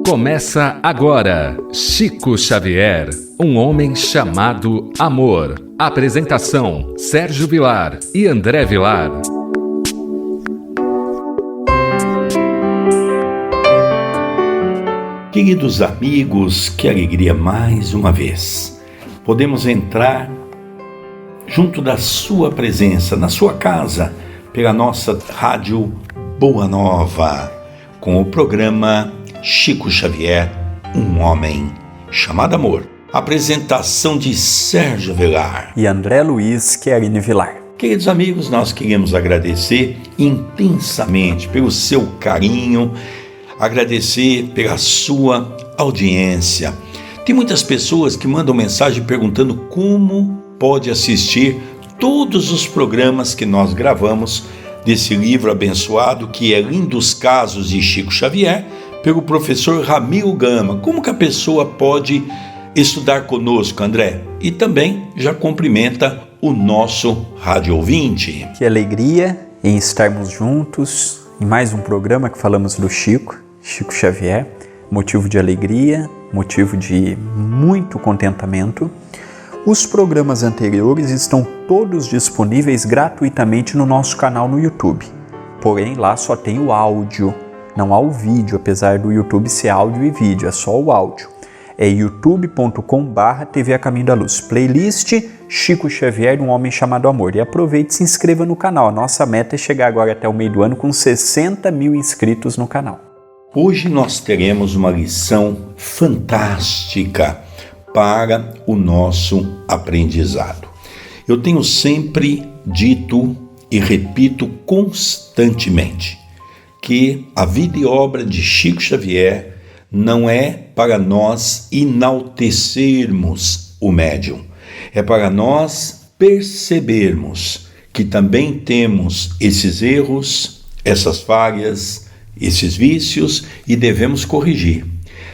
Começa agora, Chico Xavier, um homem chamado amor. Apresentação, Sérgio Vilar e André Vilar. Queridos amigos, que alegria mais uma vez. Podemos entrar junto da sua presença, na sua casa, pela nossa rádio Boa Nova, com o programa Chico Xavier, um homem chamado amor. Apresentação de Sérgio Vilar e André Luiz Querine Vilar. Queridos amigos, nós queremos agradecer intensamente pelo seu carinho, agradecer pela sua audiência. Tem muitas pessoas que mandam mensagem perguntando como pode assistir todos os programas que nós gravamos desse livro abençoado que é Lindos Casos de Chico Xavier, pelo professor Ramiro Gama. Como que a pessoa pode estudar conosco, André? E também já cumprimenta o nosso rádio ouvinte. Que alegria em estarmos juntos em mais um programa que falamos do Chico Xavier. Motivo de alegria, motivo de muito contentamento. Os programas anteriores estão todos disponíveis gratuitamente no nosso canal no YouTube. Porém, lá só tem o áudio, não há o vídeo, apesar do YouTube ser áudio e vídeo, é só o áudio. É youtube.com/TV A Caminho da Luz. Playlist Chico Xavier, um homem chamado amor. E aproveite e se inscreva no canal. A nossa meta é chegar agora até o meio do ano com 60 mil inscritos no canal. Hoje nós teremos uma lição fantástica para o nosso aprendizado. Eu tenho sempre dito e repito constantemente que a vida e obra de Chico Xavier não é para nós enaltecermos o médium, é para nós percebermos que também temos esses erros, essas falhas, esses vícios e devemos corrigir.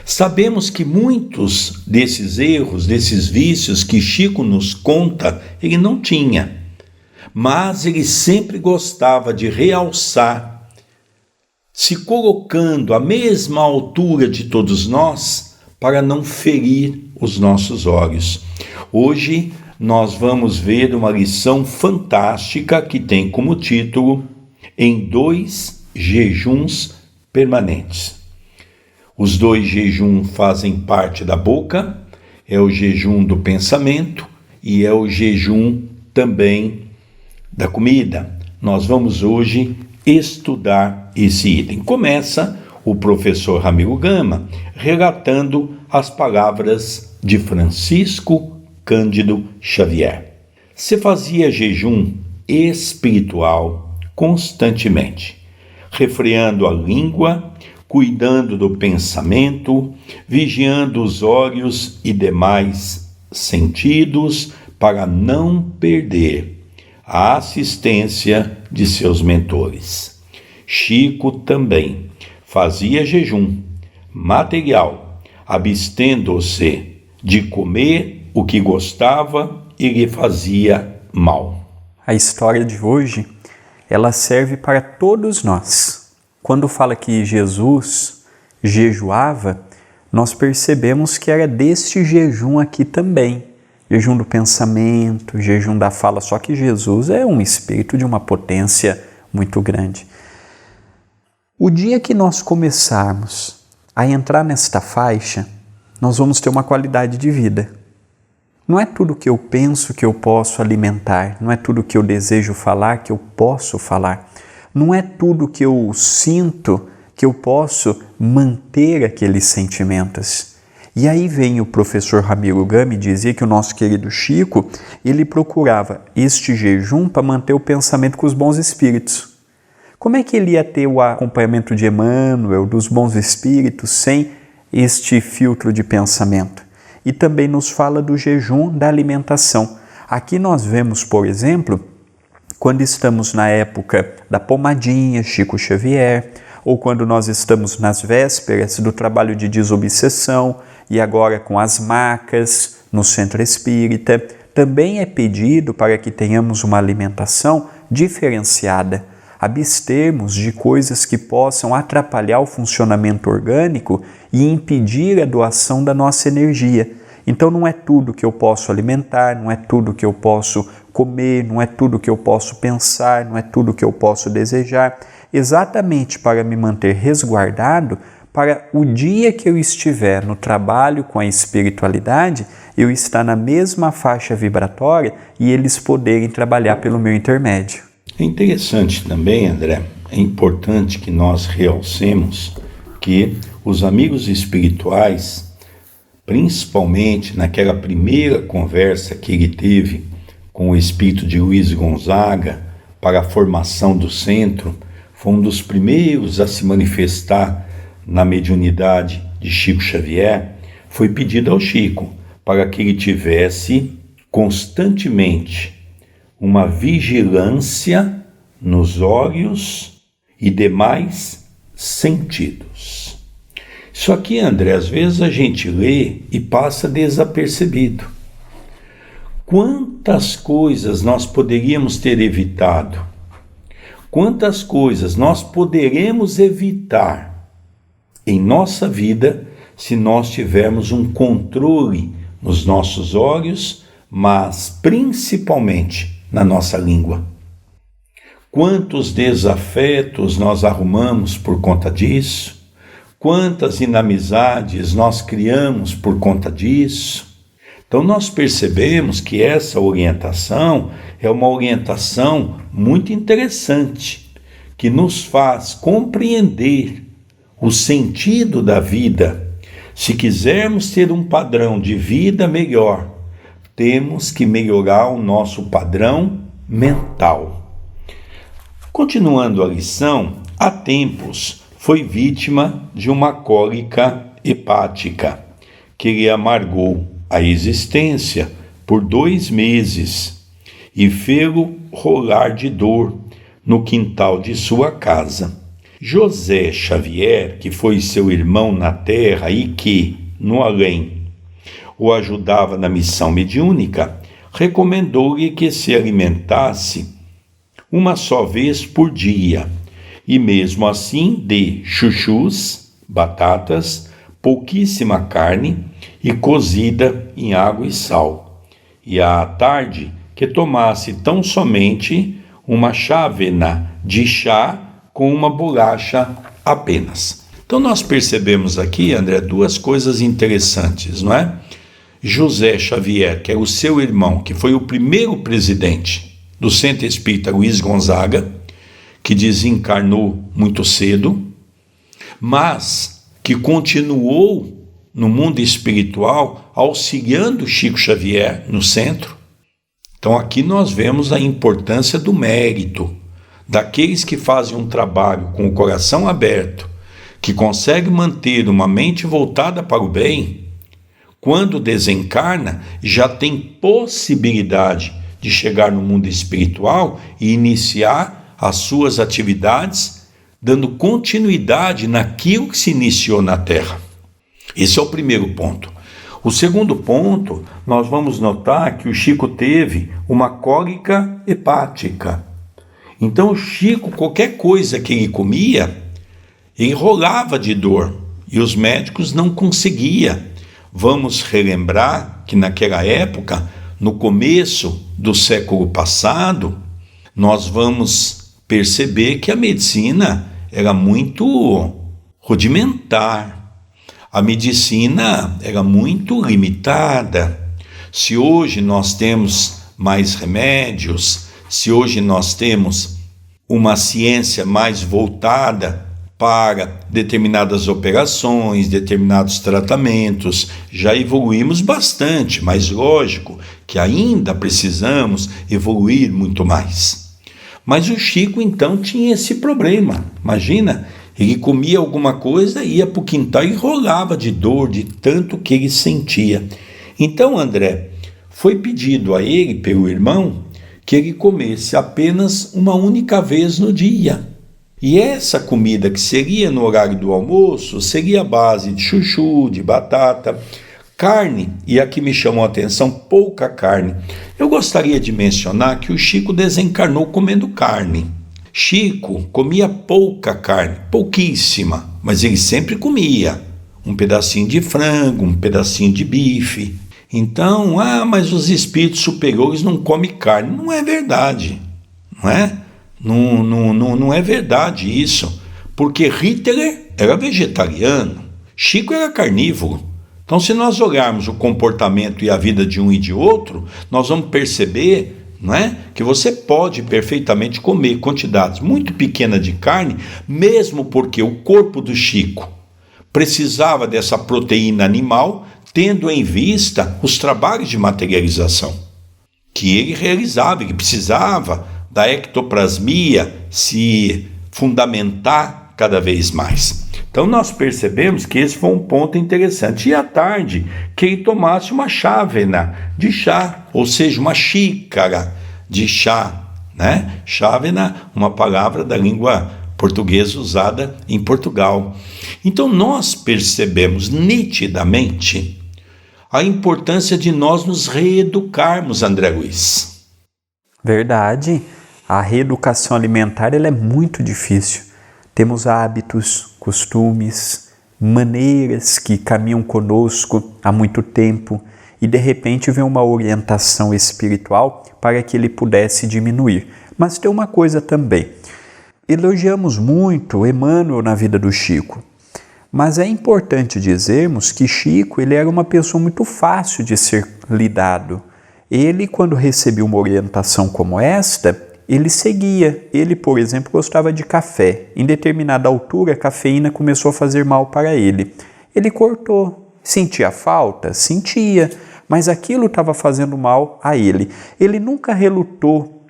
Sabemos que muitos desses erros, desses vícios que Chico nos conta, ele não tinha, mas ele sempre gostava de realçar, se colocando à mesma altura de todos nós, para não ferir os nossos olhos. Hoje nós vamos ver uma lição fantástica que tem como título Em 2 jejuns permanentes. Os 2 jejuns fazem parte da boca, é o jejum do pensamento e é o jejum também da comida. Nós vamos hoje estudar esse item. Começa o professor Ramiro Gama relatando as palavras de Francisco Cândido Xavier. Se fazia jejum espiritual constantemente, refreando a língua, cuidando do pensamento, vigiando os olhos e demais sentidos para não perder a assistência de seus mentores. Chico também fazia jejum material, abstendo-se de comer o que gostava e lhe fazia mal. A história de hoje, ela serve para todos nós. Quando fala que Jesus jejuava, nós percebemos que era deste jejum aqui também. Jejum do pensamento, jejum da fala, só que Jesus é um espírito de uma potência muito grande. O dia que nós começarmos a entrar nesta faixa, nós vamos ter uma qualidade de vida. Não é tudo que eu penso que eu posso alimentar, não é tudo que eu desejo falar que eu posso falar. Não é tudo que eu sinto que eu posso manter aqueles sentimentos. E aí vem o professor Ramiro Gama e dizia que o nosso querido Chico, ele procurava este jejum para manter o pensamento com os bons espíritos. Como é que ele ia ter o acompanhamento de Emmanuel, dos bons espíritos, sem este filtro de pensamento? E também nos fala do jejum da alimentação. Aqui nós vemos, por exemplo, quando estamos na época da pomadinha Chico Xavier, ou quando nós estamos nas vésperas do trabalho de desobsessão e agora com as macas no centro espírita, também é pedido para que tenhamos uma alimentação diferenciada. abstermos de coisas que possam atrapalhar o funcionamento orgânico e impedir a doação da nossa energia. Então não é tudo que eu posso alimentar, não é tudo que eu posso comer, não é tudo que eu posso pensar, não é tudo que eu posso desejar, exatamente para me manter resguardado, para o dia que eu estiver no trabalho com a espiritualidade, eu estar na mesma faixa vibratória e eles poderem trabalhar pelo meu intermédio. É interessante também, André, é importante que nós realcemos que os amigos espirituais, principalmente naquela primeira conversa que ele teve com o espírito de Luiz Gonzaga para a formação do centro, foi um dos primeiros a se manifestar na mediunidade de Chico Xavier. Foi pedido ao Chico para que ele tivesse constantemente uma vigilância nos olhos e demais sentidos. Isso aqui, André, às vezes a gente lê e passa desapercebido. Quantas coisas nós poderíamos ter evitado? Quantas coisas nós poderemos evitar em nossa vida se nós tivermos um controle nos nossos olhos, mas principalmente na nossa língua? Quantos desafetos nós arrumamos por conta disso? Quantas inamizades nós criamos por conta disso? Então nós percebemos que essa orientação é uma orientação muito interessante, que nos faz compreender o sentido da vida. Se quisermos ter um padrão de vida melhor, temos que melhorar o nosso padrão mental. Continuando a lição, há tempos foi vítima de uma cólica hepática, que lhe amargou a existência por 2 meses e fê-lo rolar de dor no quintal de sua casa. José Xavier, que foi seu irmão na terra e que, no além, o ajudava na missão mediúnica, recomendou-lhe que se alimentasse uma só vez por dia, e mesmo assim de chuchus, batatas, pouquíssima carne e cozida em água e sal, e à tarde que tomasse tão somente uma chávena de chá com uma bolacha apenas. Então nós percebemos aqui, André, 2 coisas interessantes, não é? José Xavier, que é o seu irmão, que foi o primeiro presidente do Centro Espírita Luiz Gonzaga, que desencarnou muito cedo, mas que continuou no mundo espiritual auxiliando Chico Xavier no centro. Então aqui nós vemos a importância do mérito, daqueles que fazem um trabalho com o coração aberto, que conseguem manter uma mente voltada para o bem, quando desencarna, já tem possibilidade de chegar no mundo espiritual e iniciar as suas atividades, dando continuidade naquilo que se iniciou na Terra. Esse é o primeiro ponto. O segundo ponto, nós vamos notar que o Chico teve uma cólica hepática. Então o Chico, qualquer coisa que ele comia, ele rolava de dor e os médicos não conseguiam. Vamos relembrar que naquela época, no começo do século passado, nós vamos perceber que a medicina era muito rudimentar. A medicina era muito limitada. Se hoje nós temos mais remédios, se hoje nós temos uma ciência mais voltada para determinadas operações, determinados tratamentos, já evoluímos bastante, mas lógico que ainda precisamos evoluir muito mais. Mas o Chico então tinha esse problema. Imagina, ele comia alguma coisa, ia para o quintal e rolava de dor, de tanto que ele sentia. Então, André, foi pedido a ele, pelo irmão, que ele comesse apenas uma única vez no dia. E essa comida que seria no horário do almoço, seria a base de chuchu, de batata, carne, e aqui me chamou a atenção, pouca carne. Eu gostaria de mencionar que o Chico desencarnou comendo carne. Chico comia pouca carne, pouquíssima, mas ele sempre comia um pedacinho de frango, um pedacinho de bife. Então, mas os espíritos superiores não comem carne. Não é verdade, não é? Não é verdade isso, porque Hitler era vegetariano, Chico era carnívoro. Então, se nós olharmos o comportamento e a vida de um e de outro, nós vamos perceber, não é, que você pode perfeitamente comer quantidades muito pequenas de carne, mesmo porque o corpo do Chico precisava dessa proteína animal, tendo em vista os trabalhos de materialização que ele realizava, ele precisava da ectoplasmia se fundamentar cada vez mais. Então nós percebemos que esse foi um ponto interessante. E à tarde, que ele tomasse uma chávena de chá, ou seja, uma xícara de chá, né? Chávena, uma palavra da língua portuguesa usada em Portugal. Então nós percebemos nitidamente a importância de nós nos reeducarmos, André Luiz. Verdade. A reeducação alimentar ela é muito difícil. Temos hábitos, costumes, maneiras que caminham conosco há muito tempo e de repente vem uma orientação espiritual para que ele pudesse diminuir. Mas tem uma coisa também. Elogiamos muito Emmanuel na vida do Chico, mas é importante dizermos que Chico ele era uma pessoa muito fácil de ser lidado. Ele, quando recebia uma orientação como esta, ele seguia. Ele, por exemplo, gostava de café. Em determinada altura, a cafeína começou a fazer mal para ele. Ele cortou. Sentia falta? Sentia. Mas aquilo estava fazendo mal a ele. Ele nunca relutou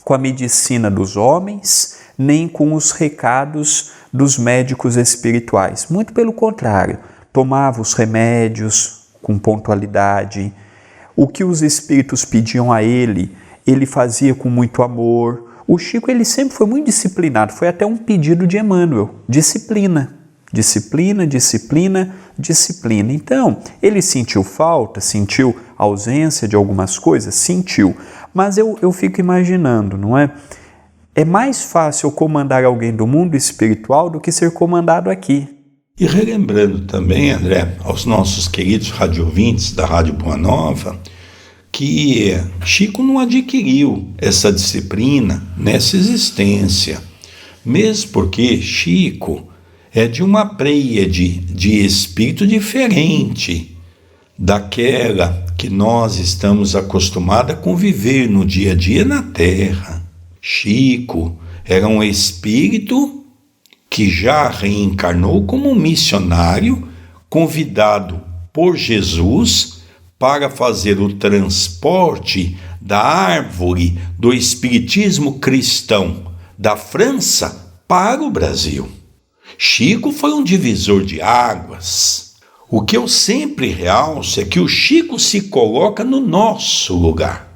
com a medicina dos homens, nem com os recados dos médicos espirituais. Muito pelo contrário. Tomava os remédios com pontualidade. O que os espíritos pediam a ele fazia com muito amor. O Chico ele sempre foi muito disciplinado, foi até um pedido de Emmanuel, disciplina, disciplina, disciplina, disciplina. Então, ele sentiu falta, sentiu ausência de algumas coisas, sentiu, mas eu fico imaginando, não é? É mais fácil comandar alguém do mundo espiritual do que ser comandado aqui. E relembrando também, André, aos nossos queridos radiovintes da Rádio Boa Nova, que Chico não adquiriu essa disciplina nessa existência, mesmo porque Chico é de uma pleiade de espírito diferente daquela que nós estamos acostumados a conviver no dia a dia na Terra. Chico era um espírito que já reencarnou como um missionário convidado por Jesus para fazer o transporte da árvore do espiritismo cristão da França para o Brasil. Chico foi um divisor de águas. O que eu sempre realço é que o Chico se coloca no nosso lugar.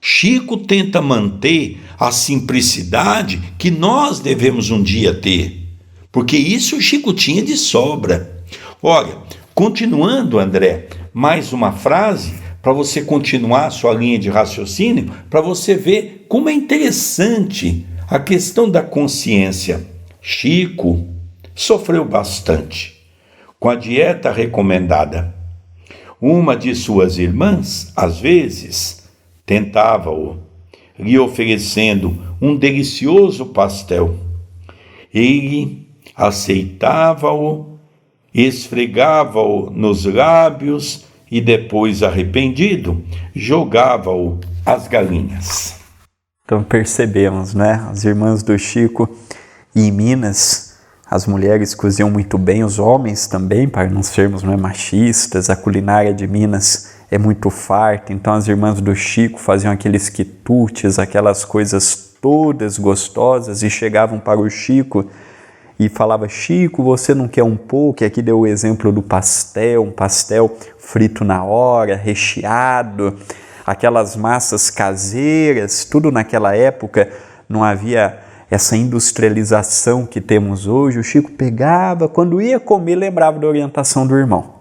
Chico tenta manter a simplicidade que nós devemos um dia ter, porque isso o Chico tinha de sobra. Olha, continuando, André, mais uma frase para você continuar a sua linha de raciocínio, para você ver como é interessante a questão da consciência. Chico sofreu bastante com a dieta recomendada. Uma de suas irmãs, às vezes, tentava-o, lhe oferecendo um delicioso pastel. Ele aceitava-o, esfregava-o nos lábios e depois, arrependido, jogava-o às galinhas. Então percebemos, né? As irmãs do Chico e em Minas, as mulheres cozinham muito bem, os homens também, para não sermos machistas. A culinária de Minas é muito farta, então as irmãs do Chico faziam aqueles quitutes, aquelas coisas todas gostosas e chegavam para o Chico e falava: Chico, você não quer um pouco? E aqui deu o exemplo do pastel, um pastel frito na hora, recheado, aquelas massas caseiras, tudo naquela época não havia essa industrialização que temos hoje. O Chico pegava, quando ia comer, lembrava da orientação do irmão.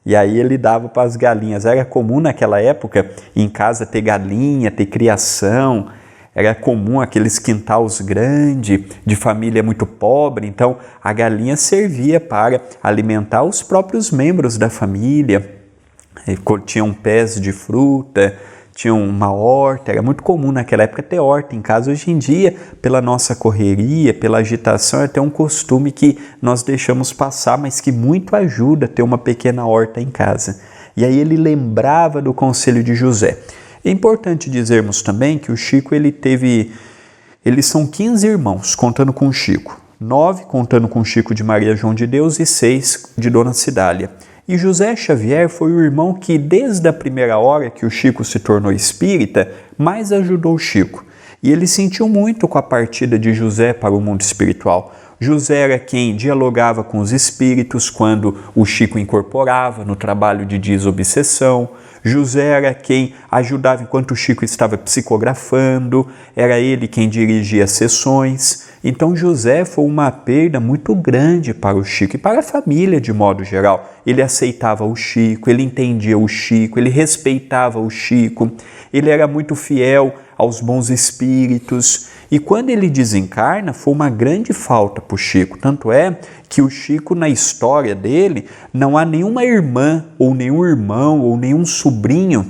E aí ele dava para as galinhas. Era comum naquela época em casa ter galinha, ter criação. era comum aqueles quintais grandes, de família muito pobre, então a galinha servia para alimentar os próprios membros da família. Tinham pés de fruta, tinham uma horta, era muito comum naquela época ter horta em casa. Hoje em dia, pela nossa correria, pela agitação, é até um costume que nós deixamos passar, mas que muito ajuda a ter uma pequena horta em casa. E aí ele lembrava do conselho de José. É importante dizermos também que o Chico eles são 15 irmãos, contando com o Chico, 9 contando com o Chico de Maria João de Deus e 6 de Dona Cidália. E José Xavier foi o irmão que, desde a primeira hora que o Chico se tornou espírita, mais ajudou o Chico. E ele sentiu muito com a partida de José para o mundo espiritual. José era quem dialogava com os espíritos quando o Chico incorporava no trabalho de desobsessão. José era quem ajudava enquanto o Chico estava psicografando, era ele quem dirigia as sessões. Então José foi uma perda muito grande para o Chico e para a família de modo geral. Ele aceitava o Chico, ele entendia o Chico, ele respeitava o Chico, ele era muito fiel aos bons espíritos. E quando ele desencarna, foi uma grande falta para o Chico. Tanto é que o Chico, na história dele, não há nenhuma irmã, ou nenhum irmão, ou nenhum sobrinho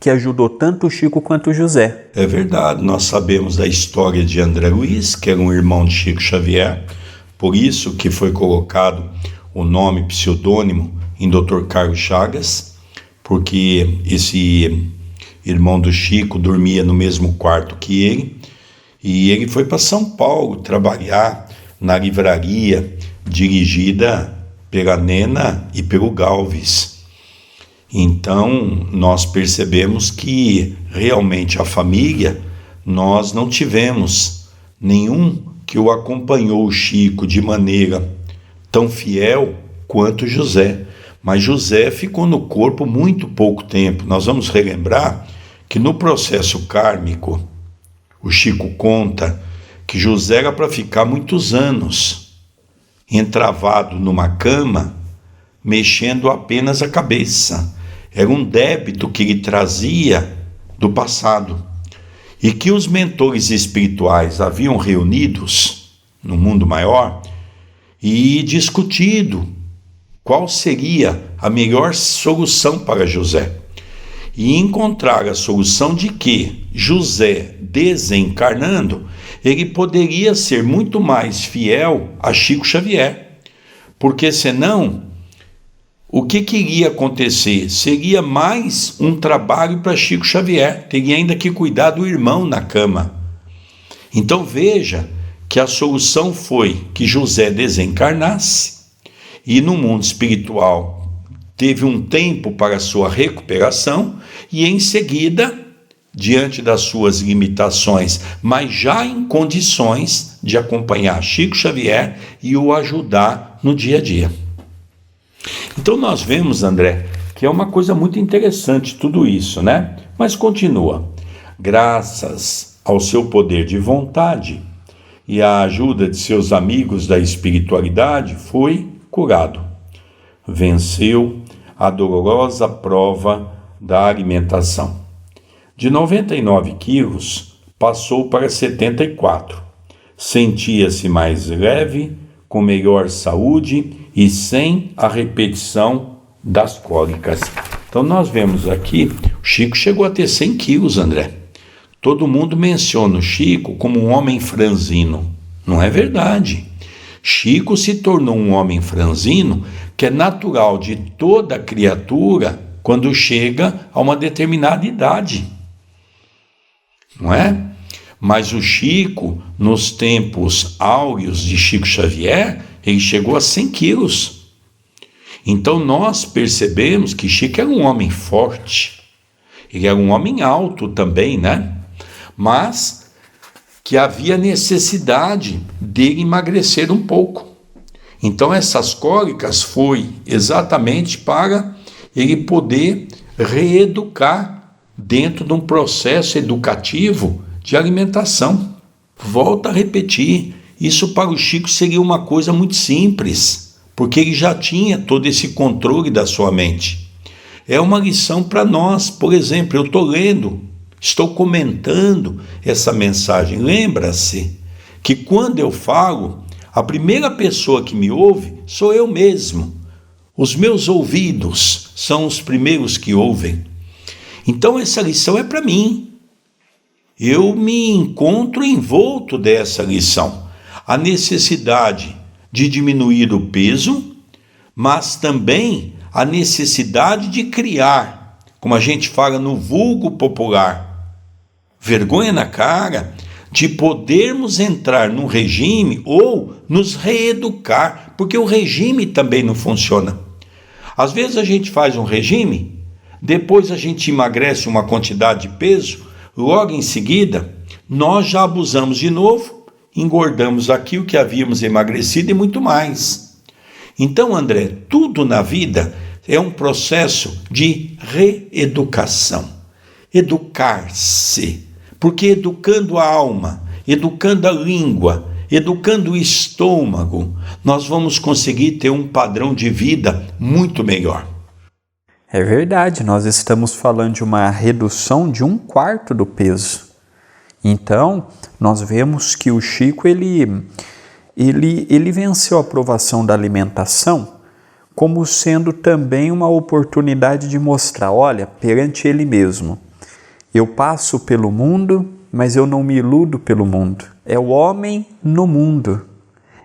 que ajudou tanto o Chico quanto o José. É verdade, nós sabemos da história de André Luiz, que era um irmão de Chico Xavier, por isso que foi colocado o nome pseudônimo em Dr. Carlos Chagas, porque esse irmão do Chico dormia no mesmo quarto que ele, e ele foi para São Paulo trabalhar na livraria dirigida pela Nena e pelo Galves. Então, nós percebemos que realmente a família, nós não tivemos nenhum que o acompanhou o Chico de maneira tão fiel quanto José. Mas José ficou no corpo muito pouco tempo. Nós vamos relembrar que no processo kármico, o Chico conta que José era para ficar muitos anos entravado numa cama, mexendo apenas a cabeça. Era um débito que ele trazia do passado. E que os mentores espirituais haviam reunidos no mundo maior e discutido qual seria a melhor solução para José. E encontrar a solução de que José, desencarnando, ele poderia ser muito mais fiel a Chico Xavier. Porque senão, o que iria acontecer? Seria mais um trabalho para Chico Xavier, teria ainda que cuidar do irmão na cama. Então veja que a solução foi que José desencarnasse e no mundo espiritual teve um tempo para sua recuperação e em seguida, diante das suas limitações, mas já em condições de acompanhar Chico Xavier e o ajudar no dia a dia. Então nós vemos, André, que é uma coisa muito interessante tudo isso, né? Mas continua. Graças ao seu poder de vontade e à ajuda de seus amigos da espiritualidade, foi curado. Venceu a dolorosa prova da alimentação. De 99 quilos, passou para 74. Sentia-se mais leve, com melhor saúde e sem a repetição das cólicas. Então nós vemos aqui, o Chico chegou a ter 100 quilos, André. Todo mundo menciona o Chico como um homem franzino. Não é verdade. Chico se tornou um homem franzino, que é natural de toda criatura quando chega a uma determinada idade. Não é? Mas o Chico, nos tempos áureos de Chico Xavier, ele chegou a 100 quilos. Então nós percebemos que Chico era um homem forte. Ele era um homem alto também, né? Mas que havia necessidade dele emagrecer um pouco. Então essas cólicas foi exatamente para ele poder reeducar dentro de um processo educativo de alimentação. Volto a repetir, isso para o Chico seria uma coisa muito simples, porque ele já tinha todo esse controle da sua mente. É uma lição para nós. Por exemplo, eu estou lendo Estou comentando essa mensagem. Lembra-se que quando eu falo, a primeira pessoa que me ouve sou eu mesmo. Os meus ouvidos são os primeiros que ouvem. Então essa lição é para mim. Eu me encontro envolto dessa lição. A necessidade de diminuir o peso, mas também a necessidade de criar, como a gente fala no vulgo popular, vergonha na cara de podermos entrar num regime ou nos reeducar, porque o regime também não funciona. Às vezes a gente faz um regime, depois a gente emagrece uma quantidade de peso, logo em seguida nós já abusamos de novo, engordamos aquilo que havíamos emagrecido e muito mais. Então, André, tudo na vida é um processo de reeducação. Educar-se, porque educando a alma, educando a língua, educando o estômago, nós vamos conseguir ter um padrão de vida muito melhor. É verdade, nós estamos falando de uma redução de 1/4 do peso. Então, nós vemos que o Chico ele venceu a provação da alimentação como sendo também uma oportunidade de mostrar, olha, perante ele mesmo, eu passo pelo mundo, mas eu não me iludo pelo mundo. É o homem no mundo.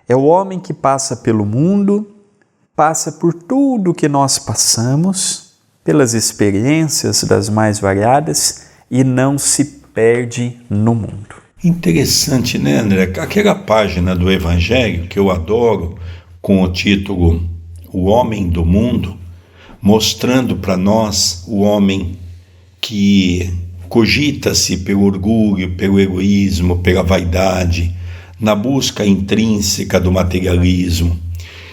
É o homem que passa pelo mundo, passa por tudo que nós passamos, pelas experiências das mais variadas e não se perde no mundo. Interessante, né, André? Aquela página do Evangelho que eu adoro, com o título O Homem do Mundo, mostrando para nós o homem que cogita-se pelo orgulho, pelo egoísmo, pela vaidade, na busca intrínseca do materialismo.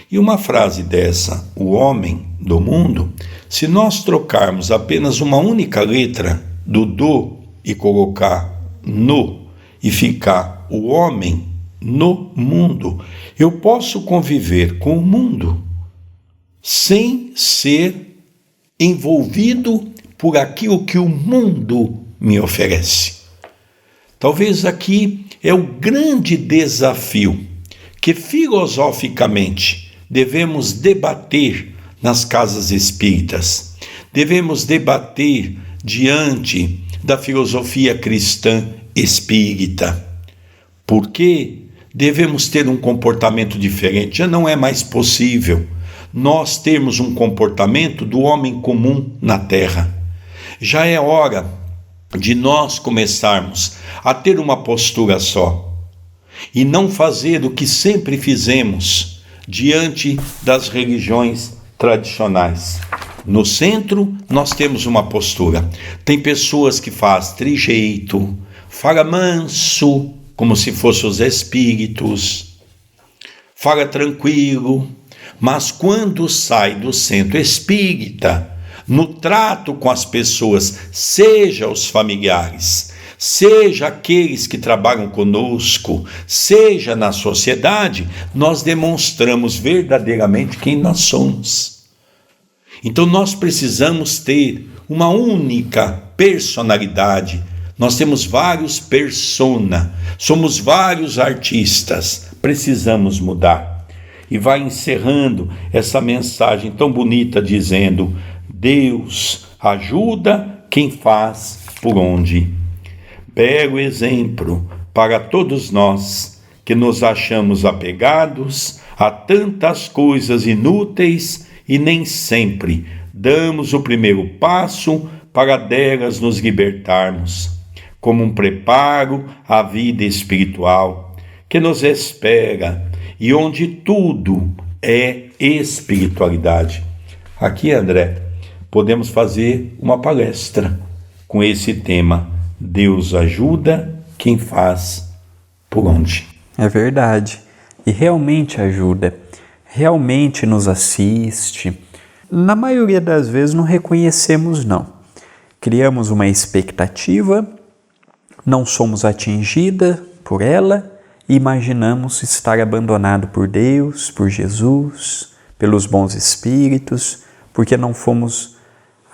E uma frase dessa, o homem do mundo, se nós trocarmos apenas uma única letra do do e colocar no e ficar o homem no mundo, eu posso conviver com o mundo sem ser envolvido por aquilo que o mundo me oferece. Talvez aqui é o grande desafio que filosoficamente devemos debater nas casas espíritas. Devemos debater diante da filosofia cristã espírita. Porque devemos ter um comportamento diferente. Já não é mais possível nós termos um comportamento do homem comum na Terra. Já é hora de nós começarmos a ter uma postura só e não fazer o que sempre fizemos diante das religiões tradicionais. No centro, nós temos uma postura. Tem pessoas que fazem trijeito, fala manso, como se fossem os espíritos, fala tranquilo, mas quando sai do centro espírita, no trato com as pessoas, seja os familiares, seja aqueles que trabalham conosco, seja na sociedade, nós demonstramos verdadeiramente quem nós somos. Então nós precisamos ter uma única personalidade. Nós temos vários persona, somos vários artistas, precisamos mudar. E vai encerrando essa mensagem tão bonita dizendo: Deus ajuda quem faz por onde. Belo exemplo para todos nós que nos achamos apegados a tantas coisas inúteis e nem sempre damos o primeiro passo para delas nos libertarmos, como um preparo à vida espiritual que nos espera e onde tudo é espiritualidade. Aqui, André, podemos fazer uma palestra com esse tema: Deus ajuda quem faz por onde. É verdade. E realmente ajuda. Realmente nos assiste. Na maioria das vezes não reconhecemos, não. Criamos uma expectativa, não somos atingida por ela e imaginamos estar abandonado por Deus, por Jesus, pelos bons espíritos, porque não fomos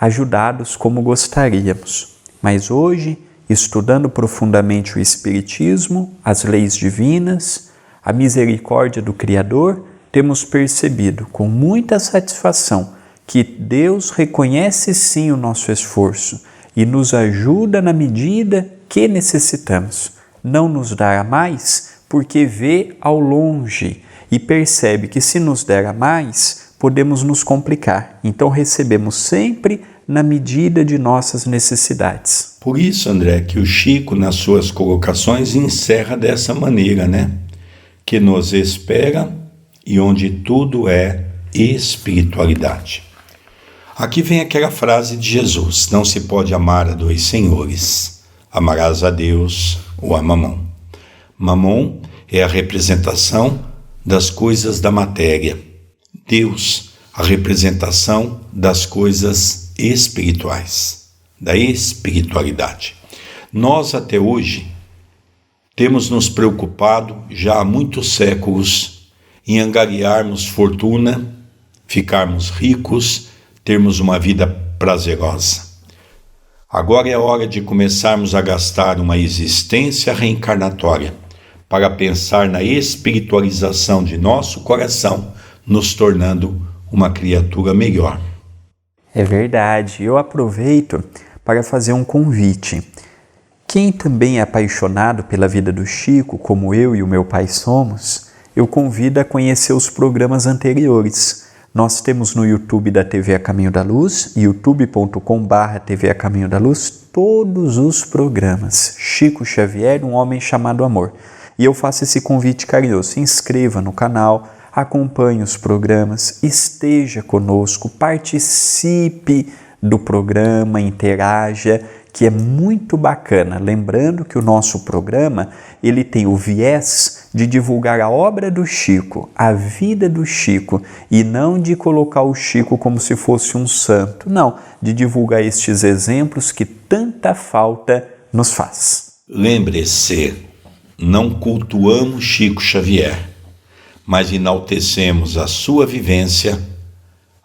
ajudados como gostaríamos. Mas hoje estudando profundamente o Espiritismo, as leis divinas, a misericórdia do Criador, temos percebido com muita satisfação que Deus reconhece sim o nosso esforço e nos ajuda na medida que necessitamos. Não nos dará mais porque vê ao longe e percebe que se nos der a mais, podemos nos complicar. Então recebemos sempre na medida de nossas necessidades. Por isso, André, que o Chico, nas suas colocações, encerra dessa maneira, né? Que nos espera e onde tudo é espiritualidade. Aqui vem aquela frase de Jesus: não se pode amar a dois senhores. Amarás a Deus ou a Mamon. Mamon é a representação das coisas da matéria. Deus, a representação das coisas espirituais, da espiritualidade. Nós até hoje temos nos preocupado já há muitos séculos em angariarmos fortuna, ficarmos ricos, termos uma vida prazerosa. Agora é hora de começarmos a gastar uma existência reencarnatória para pensar na espiritualização de nosso coração, nos tornando uma criatura melhor. É verdade. Eu aproveito para fazer um convite. Quem também é apaixonado pela vida do Chico, como eu e o meu pai somos, eu convido a conhecer os programas anteriores. Nós temos no YouTube da TV A Caminho da Luz, youtube.com/TV A Caminho da Luz, todos os programas. Chico Xavier, um homem chamado amor. E eu faço esse convite carinhoso. Se inscreva no canal, acompanhe os programas, esteja conosco, participe do programa, interaja, que é muito bacana. Lembrando que o nosso programa, ele tem o viés de divulgar a obra do Chico, a vida do Chico, e não de colocar o Chico como se fosse um santo, não, de divulgar estes exemplos que tanta falta nos faz. Lembre-se, não cultuamos Chico Xavier, mas enaltecemos a sua vivência,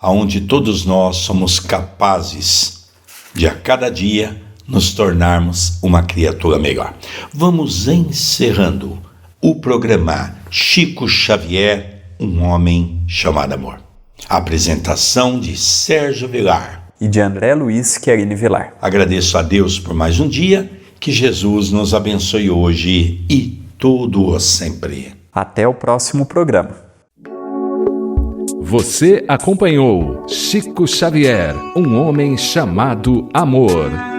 aonde todos nós somos capazes de a cada dia nos tornarmos uma criatura melhor. Vamos encerrando o programa Chico Xavier, um homem chamado amor. A apresentação de Sérgio Vilar e de André Luiz Querini Vilar. Agradeço a Deus por mais um dia, que Jesus nos abençoe hoje e todo o sempre. Até o próximo programa. Você acompanhou Chico Xavier, um homem chamado amor.